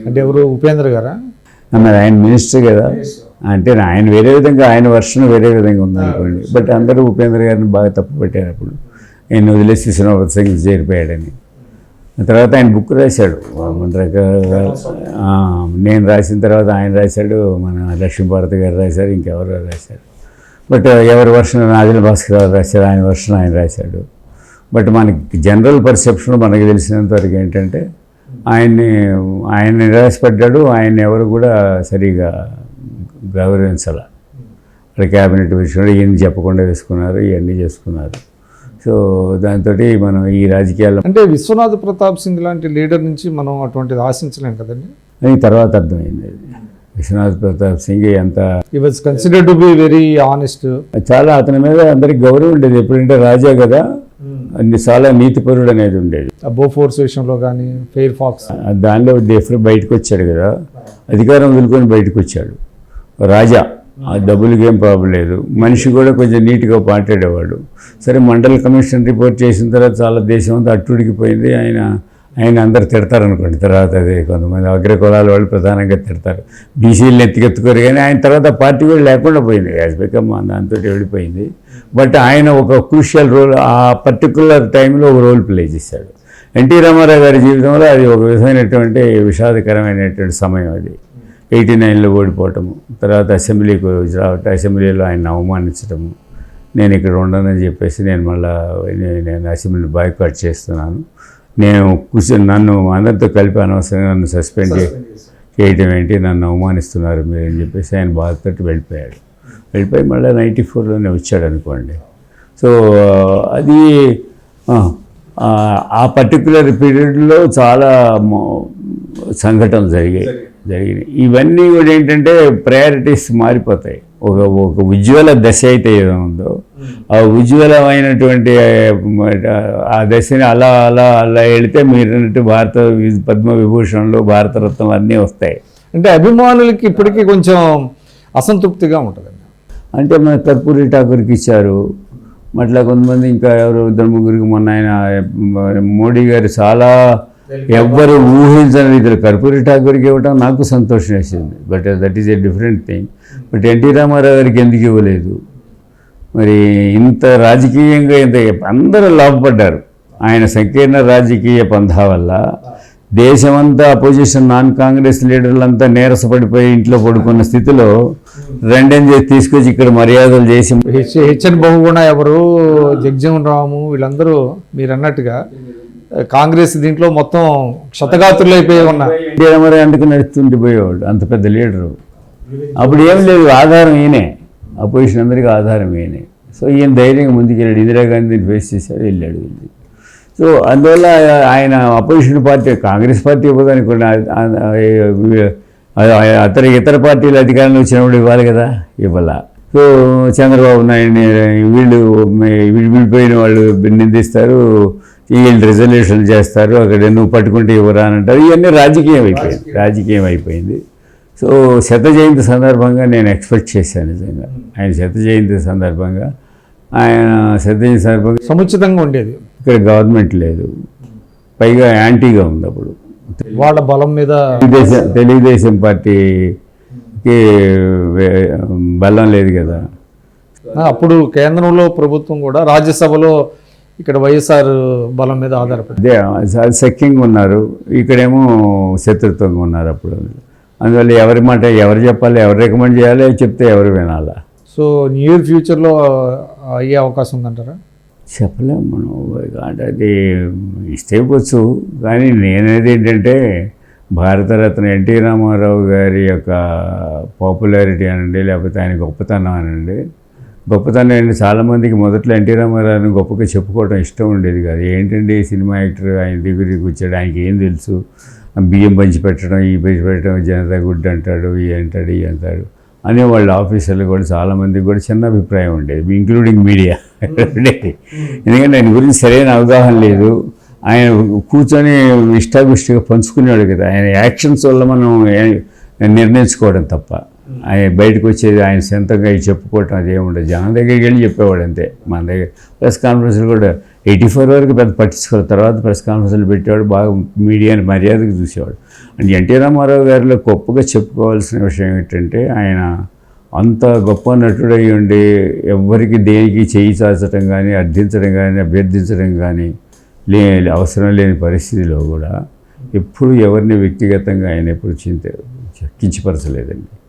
అంటే ఎవరు, ఉపేంద్ర గారా? మరి ఆయన మినిస్టర్ కదా, అంటే ఆయన వేరే విధంగా, ఆయన వర్షన్ వేరే విధంగా ఉందనుకోండి. బట్ అందరూ ఉపేంద్ర గారిని బాగా తప్పు పెట్టారు. అప్పుడు ఆయన వదిలేసి విశ్వనాథ సింగ్ చేరిపోయాడని. తర్వాత ఆయన బుక్ రాశాడు, నేను రాసిన తర్వాత ఆయన రాశాడు, మన లక్ష్మీభారతి గారు రాశారు, ఇంకెవరు రాశారు. బట్ ఎవరి వర్షన్ నాదిల భాస్కర్ గారు రాశారు, ఆయన వర్షన్ ఆయన రాశాడు. బట్ మనకి జనరల్ పర్సెప్షన్ మనకి తెలిసినంతవరకు ఏంటంటే ఆయన నిరాశపడ్డాడు. ఆయన ఎవరు కూడా సరిగా గౌరవించాల. అక్కడ క్యాబినెట్ విషయంలో ఈయన చెప్పకుండా వేసుకున్నారు, ఇవన్నీ చేసుకున్నారు. సో దాంతో మనం ఈ రాజకీయాల్లో అంటే విశ్వనాథ్ ప్రతాప్ సింగ్ లాంటి లీడర్ నుంచి మనం అటువంటిది ఆశించలేం కదండి. అని తర్వాత అర్థమైంది. విశ్వనాథ్ ప్రతాప్ సింగ్ ఎంత హి was considered to be very honest. చాలా అతని మీద అందరికి గౌరవం ఉండేది. ఎప్పుడంటే రాజా కదా, అన్ని చాలా నీతిపరుడు అనేది ఉండేది. బోఫోర్స్ విషయంలో కానీ, ఫెయిర్ ఫాక్స్ దానిలో బయటకు వచ్చాడు కదా, అధికారం వదులుకొని బయటకు వచ్చాడు రాజా. ఆ డబ్బులకి ఏం ప్రాబ్లం లేదు, మనిషి కూడా కొంచెం నీట్గా మాట్లాడేవాడు. సరే, మండల కమిషన్ రిపోర్ట్ చేసిన తర్వాత చాలా దేశం అంతా అట్టుడికిపోయింది. ఆయన అందరు తిడతారనుకోండి. తర్వాత అదే కొంతమంది అగ్రకులాల వాళ్ళు ప్రధానంగా తిడతారు, బీసీలను ఎత్తుకెత్తుకోరు. కానీ ఆయన తర్వాత పార్టీ కూడా లేకుండా పోయింది, యాజ్ బికమ్ దాంతో వెళ్ళిపోయింది. బట్ ఆయన ఒక క్రూషియల్ రోల్ ఆ పర్టికులర్ టైంలో ఒక రోల్ ప్లే చేశాడు. ఎన్టీ రామారావు గారి జీవితంలో అది ఒక విధమైనటువంటి విషాదకరమైనటువంటి సమయం. అది 89లో ఓడిపోవటము, తర్వాత అసెంబ్లీకి రావటం, అసెంబ్లీలో ఆయన అవమానించటము, నేను ఇక్కడ ఉండనని చెప్పేసి నేను అసెంబ్లీని బాయ్కాట్ చేస్తున్నాను, నేను నన్ను అందరితో కలిపి అనవసరంగా నన్ను సస్పెండ్ చేయటం ఏంటి, నన్ను అవమానిస్తున్నారు మీరు అని చెప్పేసి ఆయన బాధతోటి వెళ్ళిపోయి మళ్ళీ 94లోనే వచ్చాడు అనుకోండి. సో అది ఆ పర్టికులర్ పీరియడ్లో చాలా సంఘటనలు జరిగినాయి. ఇవన్నీ కూడా ఏంటంటే ప్రయారిటీస్ మారిపోతాయి. ఒక ఉజ్వల దశ అయితే ఏదో ఉందో, ఆ ఉజ్వలమైనటువంటి ఆ దశని అలా అలా అలా వెళితే మీరన్నట్టు భారత పద్మవిభూషణలు, భారతరత్నం అన్నీ వస్తాయి. అంటే అభిమానులకి ఇప్పటికీ కొంచెం అసంతృప్తిగా ఉంటుందండి. అంటే మన కర్పూరి ఠాకూర్కి ఇచ్చారు, అట్లా కొంతమంది ఇంకా ఎవరు ఇద్దరు ముగ్గురికి. మొన్న ఆయన మోడీ గారు చాలా ఎవ్వరు ఊహించని రీతిలో కర్పూరి ఠాకూర్కి ఇవ్వటం నాకు సంతోషం వేసింది. But that is a different thing. But NT Rama Rao గారికి ఎందుకు ఇవ్వలేదు మరి? ఇంత రాజకీయంగా ఇంత అందరూ లాభపడ్డారు ఆయన సంకీర్ణ రాజకీయ పంథా వల్ల. దేశమంతా అపోజిషన్ నాన్ కాంగ్రెస్ లీడర్లంతా నీరసపడిపోయి ఇంట్లో పడుకున్న స్థితిలో రెండేం చేసి తీసుకొచ్చి ఇక్కడ మర్యాదలు చేసి హెచ్ఎన్ బహుగుణ ఎవరు, జగ్జీవన్ రాము, వీళ్ళందరూ మీరు అన్నట్టుగా కాంగ్రెస్ దీంట్లో మొత్తం క్షతగాత్రులు అయిపోయి ఉన్నారు. ఎన్టీ రామారావు అందుకు నడుస్తుండి పోయేవాడు, అంత పెద్ద లీడరు. అప్పుడు ఏం లేదు, ఆధారం ఈయనే, అపోజిషన్ అందరికీ ఆధారం ఈయనే. సో ఈయన ధైర్యంగా ముందుకెళ్ళాడు, ఇందిరాగాంధీని ఫేస్ చేశాడు, వెళ్ళాడు. సో అందువల్ల ఆయన అపోజిషన్ పార్టీ కాంగ్రెస్ పార్టీ ఇవ్వదని కూడా ఇతర పార్టీలు అధికారంలో వచ్చినప్పుడు ఇవ్వాలి కదా, ఇవ్వాల. సో చంద్రబాబు నాయుడిని వీళ్ళు విడిపోయిన వాళ్ళు నిందిస్తారు, వీళ్ళు రిజల్యూషన్లు చేస్తారు, అక్కడ నువ్వు పట్టుకుంటే ఇవ్వరా అని అంటారు. ఇవన్నీ రాజకీయం అయిపోయింది. సో శత జయంతి సందర్భంగా నేను ఎక్స్పెక్ట్ చేశాను నిజంగా. ఆయన శత జయంతి సందర్భంగా సముచితంగా ఉండేది. ఇక్కడ గవర్నమెంట్ లేదు, పైగా యాంటీగా ఉంది. అప్పుడు వాళ్ళ బలం మీద తెలుగుదేశం పార్టీకి బలం లేదు కదా. అప్పుడు కేంద్రంలో ప్రభుత్వం కూడా రాజ్యసభలో ఇక్కడ వైఎస్ఆర్ బలం మీద ఆధారపడి సఖ్యంగా ఉన్నారు, ఇక్కడేమో శత్రుత్వంగా ఉన్నారు. అప్పుడు అందువల్ల ఎవరి మాట ఎవరు చెప్పాలి, ఎవరు రికమెండ్ చేయాలి, చెప్తే ఎవరు వినాలా. సో నియర్ ఫ్యూచర్లో అయ్యే అవకాశం ఉందంటారా? చెప్పలేము మనం. అంటే అది ఇస్తే వచ్చు, కానీ నేనేది ఏంటంటే భారతరత్న ఎన్టీ రామారావు గారి యొక్క పాపులారిటీ అనండి, లేకపోతే ఆయన గొప్పతనం అనండి. గొప్పతనం ఏంటి, చాలామందికి మొదట్లో ఎన్టీ రామారావుని గొప్పగా చెప్పుకోవడం ఇష్టం ఉండేది కాదు. ఏంటండి సినిమా యాక్టర్, ఆయన దగ్గరికి వచ్చాడు, ఆయనకి ఏం తెలుసు, బియ్యం పంచి పెట్టడం, ఈ పంచి పెట్టడం, జనతా గుడ్ అంటాడు, ఈ అంటాడు, ఈ అంటాడు అనేవాళ్ళు. ఆఫీసర్లు కూడా చాలామందికి కూడా చిన్న అభిప్రాయం ఉండేది, ఇంక్లూడింగ్ మీడియా ఉండేది. ఎందుకంటే ఆయన గురించి సరైన అవగాహన లేదు. ఆయన కూర్చొని ఇష్టాగుష్టిగా పంచుకునేవాడు కదా. ఆయన యాక్షన్స్ వల్ల మనం నిర్ణయించుకోవడం తప్ప ఆయన బయటకు వచ్చేది ఆయన సొంతంగా చెప్పుకోవటం అదేముండదు. జనం దగ్గరికి వెళ్ళి చెప్పేవాడు అంతే. మన దగ్గర ప్రెస్ కాన్ఫరెన్స్లు కూడా 84 వరకు పెద్ద పట్టించుకోవాలి. తర్వాత ప్రెస్ కాన్ఫరెన్స్లు పెట్టేవాడు, బాగా మీడియాని మర్యాదకు చూసేవాడు. అండ్ ఎన్టీ రామారావు గారిలో గొప్పగా చెప్పుకోవాల్సిన విషయం ఏంటంటే ఆయన అంత గొప్ప నటుడై ఉండి ఎవ్వరికి దేనికి చేయి చాచడం కానీ అభ్యర్థించడం కానీ అవసరం లేని పరిస్థితిలో కూడా ఎప్పుడు ఎవరిని వ్యక్తిగతంగా ఆయన ఎప్పుడు కించపరచలేదండి.